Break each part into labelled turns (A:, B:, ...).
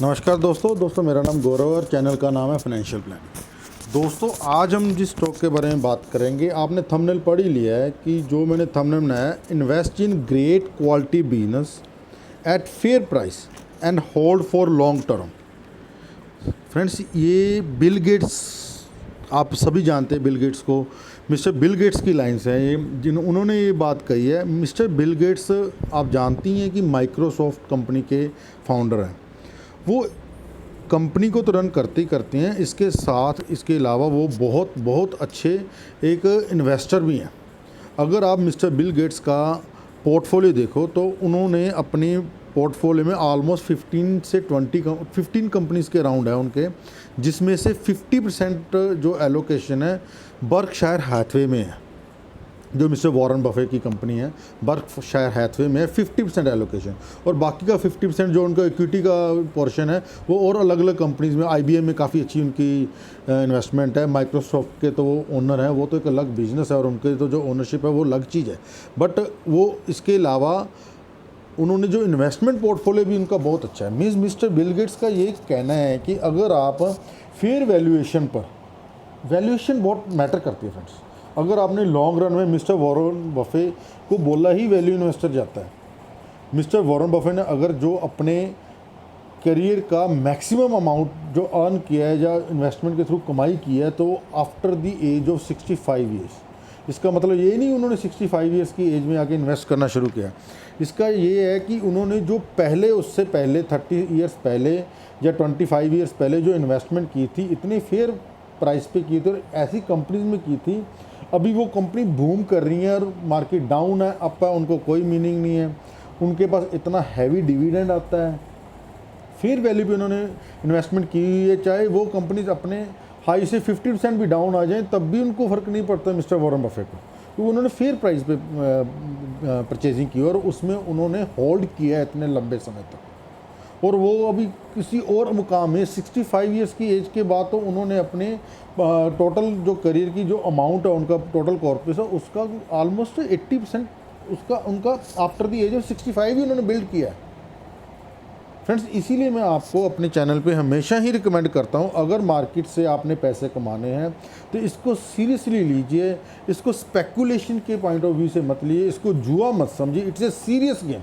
A: नमस्कार दोस्तों मेरा नाम गौरव और चैनल का नाम है फाइनेंशियल प्लानिंग। दोस्तों आज हम जिस स्टॉक के बारे में बात करेंगे, आपने थंबनेल पढ़ ही लिया है कि जो मैंने थंबनेल बनाया है, invest in great quality business at fair price and hold for long term. Friends, ये बिल गेट्स, आप सभी जानते हैं बिल गेट्स को। मिस्टर बिल गेट्स की लाइन्स हैं ये, उन्होंने ये बात कही है। मिस्टर बिल गेट्स, आप जानती हैं कि माइक्रोसॉफ्ट कंपनी के फाउंडर हैं। वो कंपनी को तो रन करते ही करते हैं, इसके साथ इसके अलावा वो बहुत अच्छे एक इन्वेस्टर भी हैं। अगर आप मिस्टर बिल गेट्स का पोर्टफोलियो देखो तो उन्होंने अपनी पोर्टफोलियो में ऑलमोस्ट 15 कंपनीज़ के राउंड है उनके, जिसमें से 50% जो एलोकेशन है बर्कशायर हैथवे में है। जो मिस्टर वॉरेन बफेट की कंपनी है, बर्कशायर हैथवे में 50% एलोकेशन, और बाकी का 50% जो उनका इक्विटी का पोर्शन है वो और अलग अलग कंपनीज़ में, IBM में काफ़ी अच्छी उनकी इन्वेस्टमेंट है। माइक्रोसॉफ्ट के तो वो ओनर हैं, वो तो एक अलग बिजनेस है और उनके तो जो ओनरशिप है वो अलग चीज़ है। बट वो इसके अलावा उन्होंने जो इन्वेस्टमेंट पोर्टफोलियो भी उनका बहुत अच्छा है। मिस्टर बिल गेट्स का ये कहना है कि अगर आप फेयर वैल्यूएशन पर, वैल्यूएशन बहुत मैटर करती है फ्रेंड्स। अगर आपने लॉन्ग रन में, मिस्टर वॉरेन बफे को बोला ही वैल्यू इन्वेस्टर जाता है। मिस्टर वॉरेन बफे ने अगर जो अपने करियर का मैक्सिमम अमाउंट जो अर्न किया है या इन्वेस्टमेंट के थ्रू कमाई की है, तो after the age of 65 years, इसका मतलब ये नहीं उन्होंने 65 ईयर्स की एज में आके इन्वेस्ट करना शुरू किया। इसका ये है कि उन्होंने जो पहले, उससे पहले 30 ईयर्स पहले या 25 ईयर्स पहले जो इन्वेस्टमेंट की थी, इतनी फेयर प्राइस पे की थी और ऐसी कंपनीज में की थी। अभी वो कंपनी बूम कर रही है और मार्केट डाउन है, अप है, उनको कोई मीनिंग नहीं है। उनके पास इतना हैवी डिविडेंड आता है, फेयर वैल्यू पे उन्होंने इन्वेस्टमेंट की है। चाहे वो कंपनीज अपने हाई से 50% भी डाउन आ जाएं, तब भी उनको फ़र्क नहीं पड़ता मिस्टर वॉरेन बफेट को, तो उन्होंने फेयर प्राइस पे परचेजिंग की और उसमें उन्होंने होल्ड किया है इतने लंबे समय तक। और वो अभी किसी और मुकाम में 65 ईयर्स की एज के बाद तो उन्होंने अपने टोटल जो करियर की जो अमाउंट है, उनका टोटल कॉर्पस है, उसका ऑलमोस्ट 80% उसका उनका आफ्टर द एज ऑफ 65 ही उन्होंने बिल्ड किया है। फ्रेंड्स, इसीलिए मैं आपको अपने चैनल पे हमेशा ही रिकमेंड करता हूँ, अगर मार्केट से आपने पैसे कमाने हैं तो इसको सीरियसली लीजिए। इसको स्पेकुलेशन के पॉइंट ऑफ व्यू से मत लीजिए, इसको जुआ मत समझिए। It's a serious game.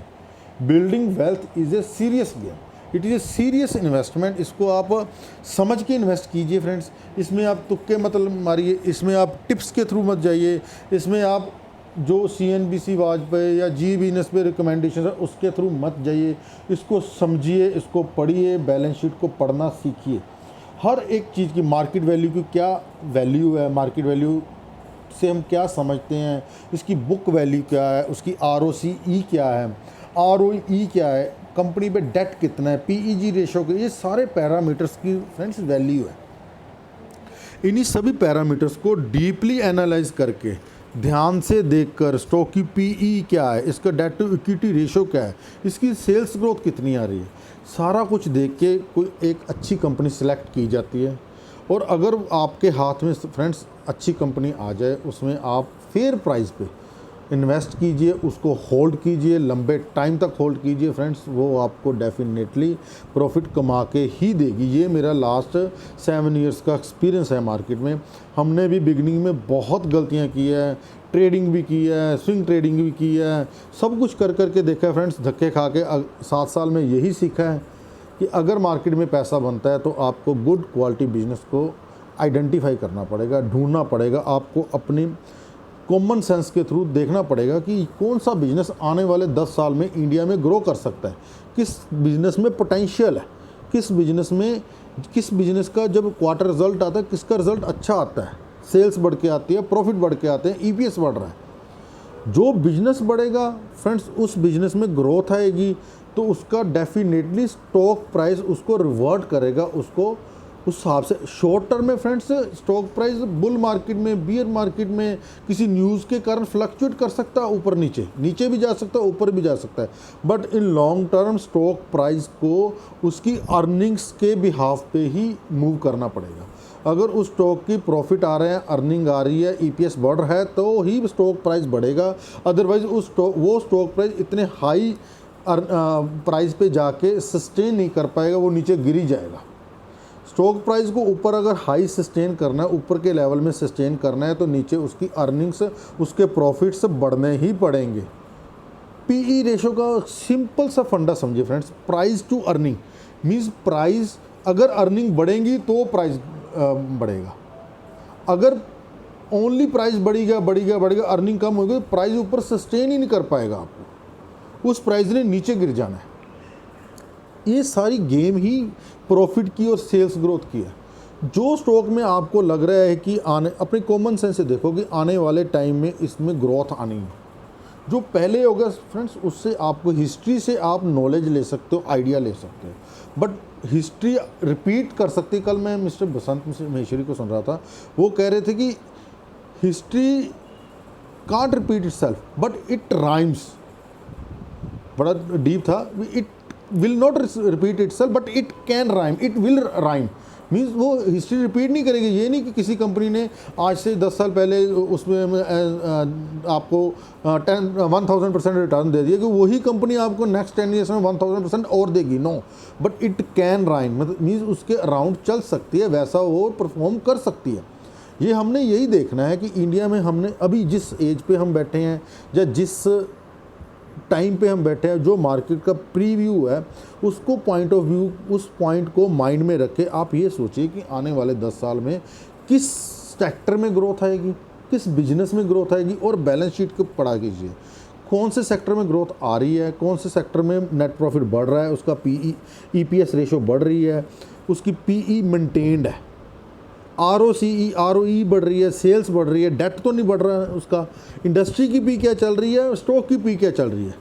A: Building wealth is a serious game, it is a serious investment. इसको आप समझ के इन्वेस्ट कीजिए फ्रेंड्स। इसमें आप तुक्के मत मारिए, इसमें आप टिप्स के थ्रू मत जाइए, इसमें आप जो CNBC वाजपेयी या जी बिजनेस पे रिकमेंडेशन है उसके थ्रू मत जाइए। इसको समझिए, इसको पढ़िए, बैलेंस शीट को पढ़ना सीखिए। हर एक चीज़ की मार्केट वैल्यू की क्या वैल्यू है, मार्केट वैल्यू से हम क्या समझते हैं, इसकी बुक वैल्यू क्या है, उसकी ROCE क्या है, ROE क्या है, कंपनी पे डेट कितना है, PEG रेशो के, ये सारे पैरामीटर्स की फ्रेंड्स वैल्यू है। इन्हीं सभी पैरामीटर्स को डीपली एनालाइज करके, ध्यान से देखकर, स्टॉक की PE क्या है, इसका डेट टू इक्विटी रेशो क्या है, इसकी सेल्स ग्रोथ कितनी आ रही है, सारा कुछ देख के कोई एक अच्छी कंपनी सेलेक्ट की जाती है। और अगर आपके हाथ में फ्रेंड्स अच्छी कंपनी आ जाए, उसमें आप फेयर प्राइस पे इन्वेस्ट कीजिए, उसको होल्ड कीजिए, लंबे टाइम तक होल्ड कीजिए फ्रेंड्स, वो आपको डेफिनेटली प्रॉफिट कमा के ही देगी। ये मेरा लास्ट 7 ईयर्स का एक्सपीरियंस है मार्केट में। हमने भी बिगनिंग में बहुत गलतियां की है, ट्रेडिंग भी की है, स्विंग ट्रेडिंग भी की है, सब कुछ कर करके देखा है फ्रेंड्स, धक्के खा के 7 साल में यही सीखा है कि अगर मार्केट में पैसा बनता है तो आपको गुड क्वालिटी बिजनेस को आइडेंटिफाई करना पड़ेगा, ढूंढना पड़ेगा। आपको अपनी कॉमन सेंस के थ्रू देखना पड़ेगा कि कौन सा बिजनेस आने वाले 10 साल में इंडिया में ग्रो कर सकता है, किस बिजनेस में पोटेंशियल है, किस बिजनेस का जब क्वार्टर रिजल्ट आता है किसका रिजल्ट अच्छा आता है, सेल्स बढ़ के आती है, प्रॉफिट बढ़ के आते हैं, EPS बढ़ रहा है। जो बिजनेस बढ़ेगा फ्रेंड्स, उस बिजनेस में ग्रोथ आएगी तो उसका डेफिनेटली स्टॉक प्राइस उसको रिवर्ट करेगा, उसको उस हिसाब से। शॉर्ट टर्म में friends stock price bull market में, बियर मार्केट में किसी न्यूज़ के कारण फ्लक्चुएट कर सकता है, ऊपर नीचे भी जा सकता है, ऊपर भी जा सकता है। But in long term stock price को उसकी अर्निंग्स के बिहाफ पे ही मूव करना पड़ेगा। अगर उस स्टॉक की प्रॉफिट आ रहे हैं, अर्निंग आ रही है, EPS बढ़ रहा है, तो ही स्टॉक प्राइस बढ़ेगा। अदरवाइज वो स्टॉक प्राइस इतने हाई प्राइस पे जाके सस्टेन नहीं कर पाएगा, वो नीचे गिर ही जाएगा। स्टॉक प्राइस को ऊपर अगर हाई सस्टेन करना है, ऊपर के लेवल में सस्टेन करना है, तो नीचे उसकी अर्निंग्स, उसके प्रॉफिट्स बढ़ने ही पड़ेंगे। पीई रेशो का सिंपल सा फंडा समझिए friends, price to earning means price, अगर अर्निंग बढ़ेंगी तो प्राइस बढ़ेगा, अगर ओनली प्राइस बढ़ेगा अर्निंग कम होगी, प्राइस ऊपर सस्टेन ही नहीं कर पाएगा, आपको उस प्राइस ने नीचे गिर जाना है। ये सारी गेम ही प्रॉफिट की और सेल्स ग्रोथ की है। जो स्टॉक में आपको लग रहा है कि आने, अपने कॉमन सेंस से देखो कि आने वाले टाइम में इसमें ग्रोथ आनी है, जो पहले होगा फ्रेंड्स, उससे आपको हिस्ट्री से आप नॉलेज ले सकते हो, आइडिया ले सकते हो, बट हिस्ट्री रिपीट कर सकती है। कल मैं मिस्टर बसंत महेश्वरी को सुन रहा था, वो कह रहे थे कि history can't repeat itself but it rhymes, बड़ा डीप था। It will not repeat itself but it can rhyme, it will rhyme means वो हिस्ट्री रिपीट नहीं करेगी। ये नहीं कि किसी कंपनी ने आज से 10 साल पहले उसमें आपको 1000% रिटर्न दे दिया कि वही कंपनी आपको नेक्स्ट 10 ईयर्स में 1000% और देगी, no, but it can rhyme, मतलब मीन्स उसके अराउंड चल सकती है, वैसा वो परफॉर्म कर सकती है। ये हमने यही देखना है कि इंडिया में हमने अभी जिस एज पे हम बैठे हैं या जिस टाइम पे हम बैठे हैं, जो मार्केट का प्रीव्यू है उसको पॉइंट ऑफ व्यू, उस पॉइंट को माइंड में रखे आप ये सोचिए कि आने वाले 10 साल में किस सेक्टर में ग्रोथ आएगी, किस बिजनेस में ग्रोथ आएगी, और बैलेंस शीट को पढ़ा कीजिए कौन से सेक्टर में ग्रोथ आ रही है, कौन से सेक्टर में नेट प्रॉफिट बढ़ रहा है, उसका पीई ईपीएस रेशो बढ़ रही है, उसकी पीई मेंटेन्ड है, आरओसीई आरओई बढ़ रही है, सेल्स बढ़ रही है, डेट तो नहीं बढ़ रहा है उसका, इंडस्ट्री की पी क्या चल रही है, स्टॉक की पी क्या चल रही है।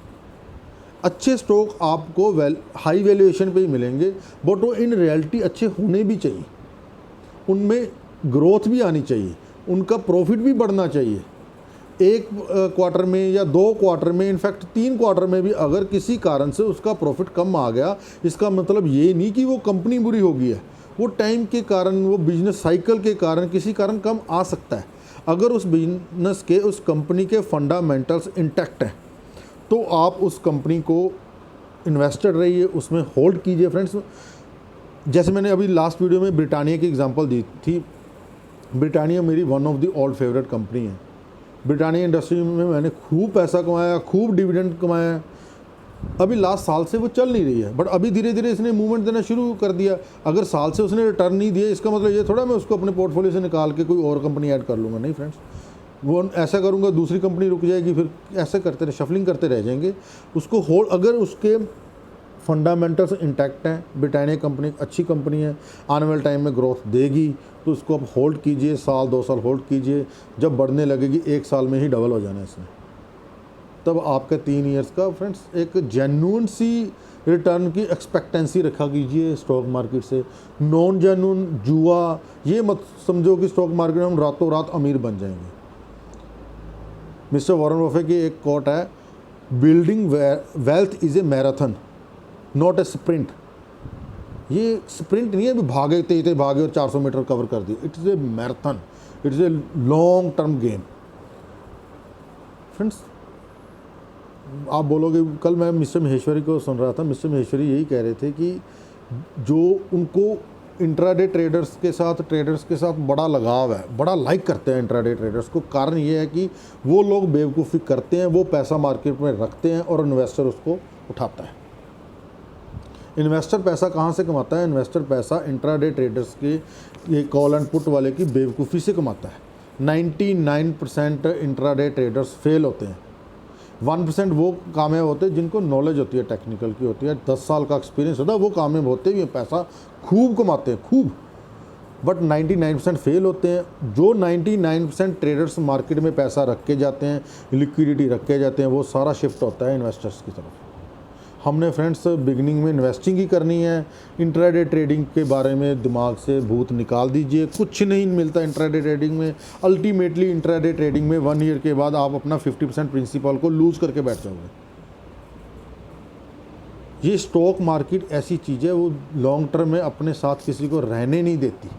A: अच्छे स्टॉक आपको हाई वैल्यूएशन पे ही मिलेंगे, बट वो इन रियलिटी अच्छे होने भी चाहिए, उनमें ग्रोथ भी आनी चाहिए, उनका प्रॉफिट भी बढ़ना चाहिए। एक क्वार्टर में या 2 क्वार्टर में, इनफैक्ट 3 क्वार्टर में भी अगर किसी कारण से उसका प्रॉफिट कम आ गया, इसका मतलब ये नहीं कि वो कंपनी बुरी हो गई है, वो टाइम के कारण, वो बिजनेस साइकिल के कारण किसी कारण कम आ सकता है। अगर उस बिजनेस के, उस कंपनी के फंडामेंटल्स इंटैक्ट हैं तो आप उस कंपनी को इन्वेस्टेड रहिए, उसमें होल्ड कीजिए फ्रेंड्स। जैसे मैंने अभी लास्ट वीडियो में ब्रिटानिया की एग्जांपल दी थी, ब्रिटानिया मेरी one of the all favourite company है। ब्रिटानिया इंडस्ट्री में मैंने खूब पैसा कमाया, खूब डिविडेंड कमाया। अभी लास्ट साल से वो चल नहीं रही है, बट अभी धीरे धीरे इसने मूवमेंट देना शुरू कर दिया। अगर साल से उसने रिटर्न नहीं दिया, इसका मतलब ये थोड़ा मैं उसको अपने पोर्टफोलियो से निकाल के कोई और कंपनी ऐड कर लूँगा, नहीं फ्रेंड्स। वो ऐसा करूँगा दूसरी कंपनी रुक जाएगी, फिर ऐसे करते रहे, शफलिंग करते रह जाएंगे। उसको होल्ड, अगर उसके फंडामेंटल्स इंटैक्ट हैं, ब्रिटानिया कंपनी अच्छी कंपनी है, आने वाले टाइम में ग्रोथ देगी, तो उसको आप होल्ड कीजिए, साल 2 साल होल्ड कीजिए। जब बढ़ने लगेगी 1 साल में ही डबल हो जाना है इसमें, तब आपके 3 ईयर्स का फ्रेंड्स एक जेन्युइन सी रिटर्न की एक्सपेक्टेंसी रखा कीजिए स्टॉक मार्केट से। नॉन जेन्युइन जुआ, ये मत समझो कि स्टॉक मार्केट में हम रातों रात अमीर बन जाएंगे। मिस्टर वॉरेन बफेट की एक कोट है, building wealth is a marathon not a sprint. ये स्प्रिंट नहीं है, अभी भागे तेज भागे और 400 मीटर कवर कर दिए, it is a marathon, it is a long term game friends. आप बोलोगे, कल मैं मिस्टर महेश्वरी को सुन रहा था, मिस्टर महेश्वरी यही कह रहे थे कि जो उनको इंट्राडे ट्रेडर्स के साथ बड़ा लगाव है, बड़ा लाइक करते हैं इंट्राडे ट्रेडर्स को। कारण ये है कि वो लोग बेवकूफ़ी करते हैं, वो पैसा मार्केट में रखते हैं और इन्वेस्टर उसको उठाता है। इन्वेस्टर पैसा कहाँ से कमाता है? इन्वेस्टर पैसा इंट्राडे ट्रेडर्स के, ये कॉल एंड पुट वाले की बेवकूफ़ी से कमाता है। 99% इंट्राडे ट्रेडर्स फेल होते हैं, 1% वो कामयाब होते हैं जिनको नॉलेज होती है, टेक्निकल की होती है, 10 साल का एक्सपीरियंस होता है, वो कामयाब होते भी हैं, पैसा खूब कमाते हैं, खूब। बट 99% फेल होते हैं। जो 99% ट्रेडर्स मार्केट में पैसा रख के जाते हैं, लिक्विडिटी रख के जाते हैं, वो सारा शिफ्ट होता है इन्वेस्टर्स की तरफ। हमने फ्रेंड्स बिगिनिंग में इन्वेस्टिंग ही करनी है। इंट्राडे ट्रेडिंग के बारे में दिमाग से भूत निकाल दीजिए, कुछ नहीं मिलता इंट्राडे ट्रेडिंग में। अल्टीमेटली इंट्राडे ट्रेडिंग में 1 ईयर के बाद आप अपना 50% प्रिंसिपल को लूज़ करके बैठ जाओगे। ये स्टॉक मार्केट ऐसी चीज़ है, वो लॉन्ग टर्म में अपने साथ किसी को रहने नहीं देती।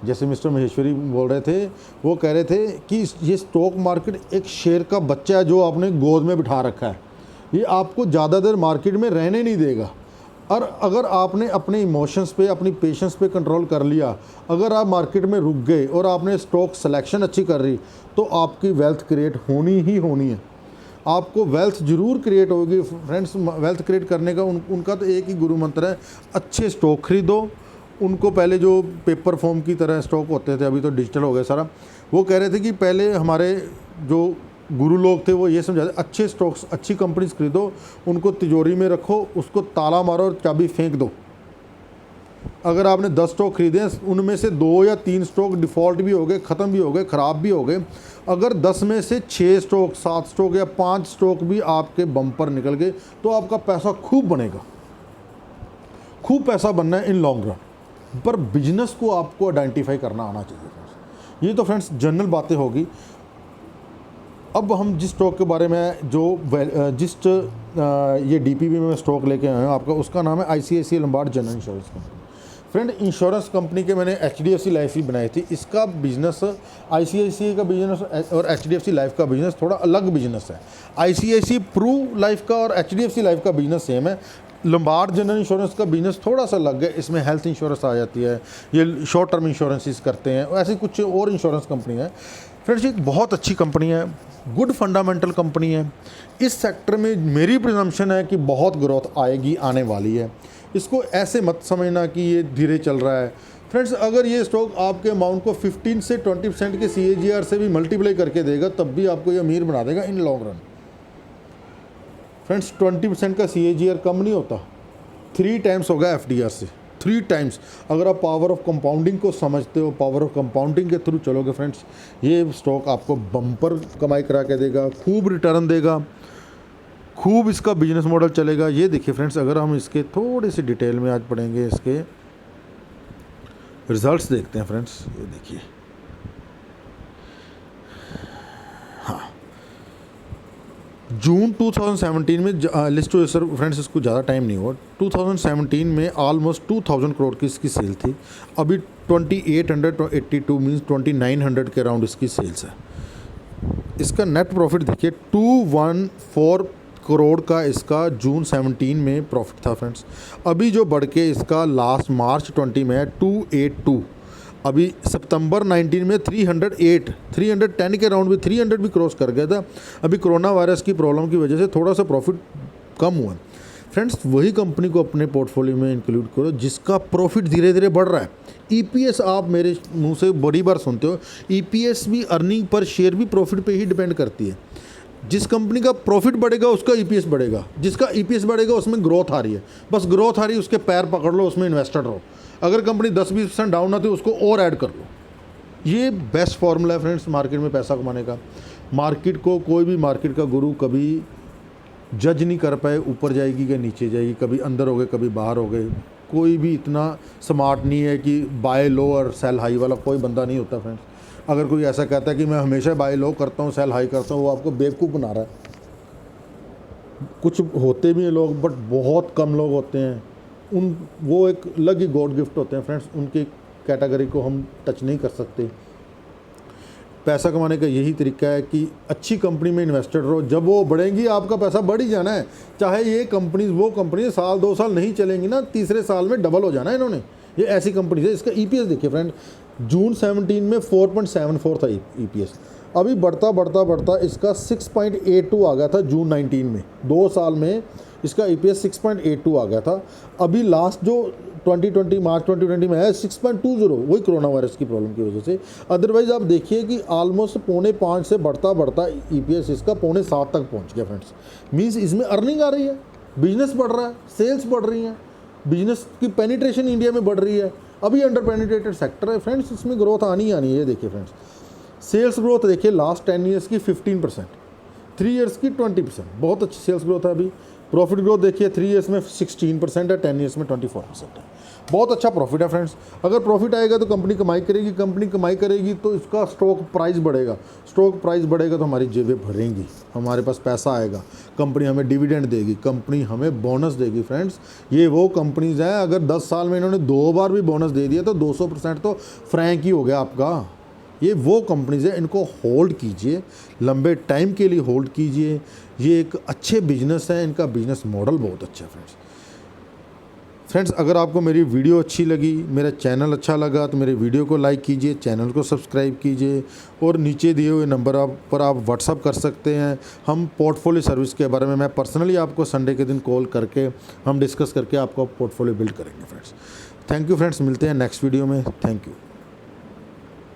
A: जैसे मिस्टर महेश्वरी बोल रहे थे, वो कह रहे थे कि ये स्टॉक मार्केट एक शेर का बच्चा है जो आपने गोद में बिठा रखा है। ये आपको ज़्यादा देर मार्केट में रहने नहीं देगा। और अगर आपने अपने इमोशंस पे, अपनी पेशेंस पे कंट्रोल कर लिया, अगर आप मार्केट में रुक गए और आपने स्टॉक सिलेक्शन अच्छी कर रही, तो आपकी वेल्थ क्रिएट होनी ही होनी है। आपको वेल्थ ज़रूर क्रिएट होगी फ्रेंड्स। वेल्थ क्रिएट करने का उनका तो एक ही गुरु मंत्र है, अच्छे स्टॉक खरीदो। उनको पहले जो पेपर फॉर्म की तरह स्टॉक होते थे, अभी तो डिजिटल हो गया सारा, वो कह रहे थे कि पहले हमारे जो गुरु लोग थे वो ये समझाते, अच्छे स्टॉक्स, अच्छी कंपनीज खरीदो, उनको तिजोरी में रखो, उसको ताला मारो और चाबी फेंक दो। अगर आपने 10 स्टॉक खरीदे हैं, उनमें से 2 या 3 स्टॉक डिफ़ॉल्ट भी हो गए, ख़त्म भी हो गए, ख़राब भी हो गए, अगर 10 में से 6 स्टॉक, 7 स्टॉक या 5 स्टॉक भी आपके बम्पर निकल गए, तो आपका पैसा खूब बनेगा। खूब पैसा बनना है इन लॉन्ग रन, पर बिजनेस को आपको आइडेंटिफाई करना आना चाहिए फ्रेंड्स। ये तो फ्रेंड्स जनरल बातें होगी। अब हम जिस स्टॉक के बारे में ये डीपीबी में स्टॉक लेके आए हैं आपका, उसका नाम है ICICI Lombard general insurance company. Friend, insurance company के मैंने HDFC लाइफ ही बनाई थी। इसका बिजनेस, ICICI का बिजनेस और HDFC लाइफ का बिजनेस थोड़ा अलग बिजनेस है। ICICI प्रू लाइफ का और HDFC लाइफ का बिजनेस सेम है। लोम्बार्ड जनरल इंश्योरेंस का बिजनेस थोड़ा सा अलग है, इसमें हेल्थ इंश्योरेंस आ जाती है, ये शॉर्ट टर्म इंश्योरेंसेस करते हैं, ऐसी कुछ और इंश्योरेंस कंपनी है। फ्रेंड्स, एक बहुत अच्छी कंपनी है, गुड फंडामेंटल कंपनी है। इस सेक्टर में मेरी प्रिजम्पशन है कि बहुत ग्रोथ आएगी, आने वाली है। इसको ऐसे मत समझना कि ये धीरे चल रहा है। फ्रेंड्स, अगर ये स्टॉक आपके अमाउंट को 15 से 20% के CAGR से भी मल्टीप्लाई करके देगा, तब भी आपको ये अमीर बना देगा इन लॉन्ग रन। फ्रेंड्स, 20% का CAGR कम नहीं होता, 3 टाइम्स होगा FDR से, 3 टाइम्स। अगर आप पावर ऑफ कंपाउंडिंग को समझते हो, पावर ऑफ कंपाउंडिंग के थ्रू चलोगे फ्रेंड्स, ये स्टॉक आपको बम्पर कमाई करा के देगा, खूब रिटर्न देगा, खूब इसका बिजनेस मॉडल चलेगा। ये देखिए फ्रेंड्स, अगर हम इसके थोड़े से डिटेल में आज पढ़ेंगे, इसके रिजल्ट्स देखते हैं फ्रेंड्स। ये देखिए, हाँ, जून 2017 में लिस्ट हुए सर फ्रेंड्स, इसको ज़्यादा टाइम नहीं हुआ। 2017 में ऑलमोस्ट 2000 करोड़ की इसकी सेल थी। अभी 2882 मीन्स 2900 के अराउंड इसकी सेल्स है। इसका नेट प्रॉफिट देखिए, 214 करोड़ का इसका जून 17 में प्रॉफिट था फ्रेंड्स। अभी जो बढ़ के इसका लास्ट मार्च 20 में है 282। अभी सितंबर 19 में 308, 310 के अराउंड भी, 300 भी क्रॉस कर गया था। अभी कोरोना वायरस की प्रॉब्लम की वजह से थोड़ा सा प्रॉफिट कम हुआ। फ्रेंड्स, वही कंपनी को अपने पोर्टफोलियो में इंक्लूड करो जिसका प्रॉफिट धीरे धीरे बढ़ रहा है। EPS आप मेरे मुंह से बड़ी बार सुनते हो, EPS भी, अर्निंग पर शेयर भी प्रॉफिट पे ही डिपेंड करती है। जिस कंपनी का प्रॉफिट बढ़ेगा उसका EPS बढ़ेगा, जिसका EPS बढ़ेगा उसमें ग्रोथ आ रही है। बस ग्रोथ आ रही है, उसके पैर पकड़ लो, उसमें इन्वेस्टेड रहो। अगर कंपनी 10-20% डाउन आती है, उसको और ऐड कर लो। ये बेस्ट फॉर्मूला है फ्रेंड्स मार्केट में पैसा कमाने का। मार्केट को कोई भी मार्केट का गुरु कभी जज नहीं कर पाए, ऊपर जाएगी कि नीचे जाएगी, कभी अंदर हो गए, कभी बाहर हो गए। कोई भी इतना स्मार्ट नहीं है कि बाय लो और सेल हाई वाला कोई बंदा नहीं होता फ्रेंड्स। अगर कोई ऐसा कहता है कि मैं हमेशा बाय लो करता हूँ, सेल हाई करता हूँ, वो आपको बेवकूफ़ बना रहा है। कुछ होते भी हैं लोग, बट बहुत कम लोग होते हैं। वो एक अलग ही गॉड गिफ्ट होते हैं फ्रेंड्स, उनकी कैटेगरी को हम टच नहीं कर सकते। पैसा कमाने का यही तरीका है कि अच्छी कंपनी में इन्वेस्टेड रहो। जब वो बढ़ेंगी, आपका पैसा बढ़ ही जाना है। चाहे ये कंपनी, वो कंपनी 1-2 साल नहीं चलेंगी ना, तीसरे साल में डबल हो जाना है इन्होंने। ये ऐसी कंपनी है। इसका EPS देखिए फ्रेंड, जून 17 में 4.74 था EPS। अभी बढ़ता बढ़ता बढ़ता इसका 6.82 आ गया था जून 19 में। 2 साल में इसका EPS 6.82 आ गया था। अभी लास्ट जो 2020 मार्च 2020 में है 6.20, वही कोरोना वायरस की प्रॉब्लम की वजह से। अदरवाइज आप देखिए कि ऑलमोस्ट 4.5 से बढ़ता बढ़ता EPS इसका 6.7 तक पहुंच गया फ्रेंड्स। मीन्स इसमें अर्निंग आ रही है, बिजनेस बढ़ रहा है, सेल्स बढ़ रही हैं, बिजनेस की पेनिट्रेशन इंडिया में बढ़ रही है। अभी अंडर पेनिट्रेटेड सेक्टर है फ्रेंड्स, इसमें ग्रोथ आनी ही आनी है। ये देखिए फ्रेंड्स, सेल्स ग्रोथ देखिए लास्ट 10 ईयर्स की 15%, 3 ईयर्स की 20%, बहुत अच्छी सेल्स ग्रोथ है। अभी प्रॉफिट ग्रोथ देखिए 3 ईयर्स में 16% है, 10 ईयर्स में 24% है। बहुत अच्छा प्रॉफिट है फ्रेंड्स। अगर प्रॉफिट आएगा तो कंपनी कमाई करेगी, कंपनी कमाई करेगी तो इसका स्टॉक प्राइस बढ़ेगा, स्टॉक प्राइस बढ़ेगा तो हमारी जेबें भरेंगी, हमारे पास पैसा आएगा, कंपनी हमें डिविडेंड देगी, कंपनी हमें बोनस देगी। फ्रेंड्स, ये वो कंपनीज हैं, अगर 10 साल में इन्होंने 2 बार भी बोनस दे दिया तो 200% तो फ्रैंक ही हो गया आपका। ये वो कंपनीज़ है, इनको होल्ड कीजिए, लंबे टाइम के लिए होल्ड कीजिए। ये एक अच्छे बिजनेस है, इनका बिजनेस मॉडल बहुत अच्छा है फ्रेंड्स। अगर आपको मेरी वीडियो अच्छी लगी, मेरा चैनल अच्छा लगा, तो मेरे वीडियो को लाइक कीजिए, चैनल को सब्सक्राइब कीजिए और नीचे दिए हुए नंबर पर आप व्हाट्सअप कर सकते हैं। हम पोर्टफोलियो सर्विस के बारे में मैं पर्सनली आपको संडे के दिन कॉल करके हम डिस्कस करके आपको पोर्टफोलियो बिल्ड करेंगे फ्रेंड्स। थैंक यू फ्रेंड्स, मिलते हैं नेक्स्ट वीडियो में। Thank you.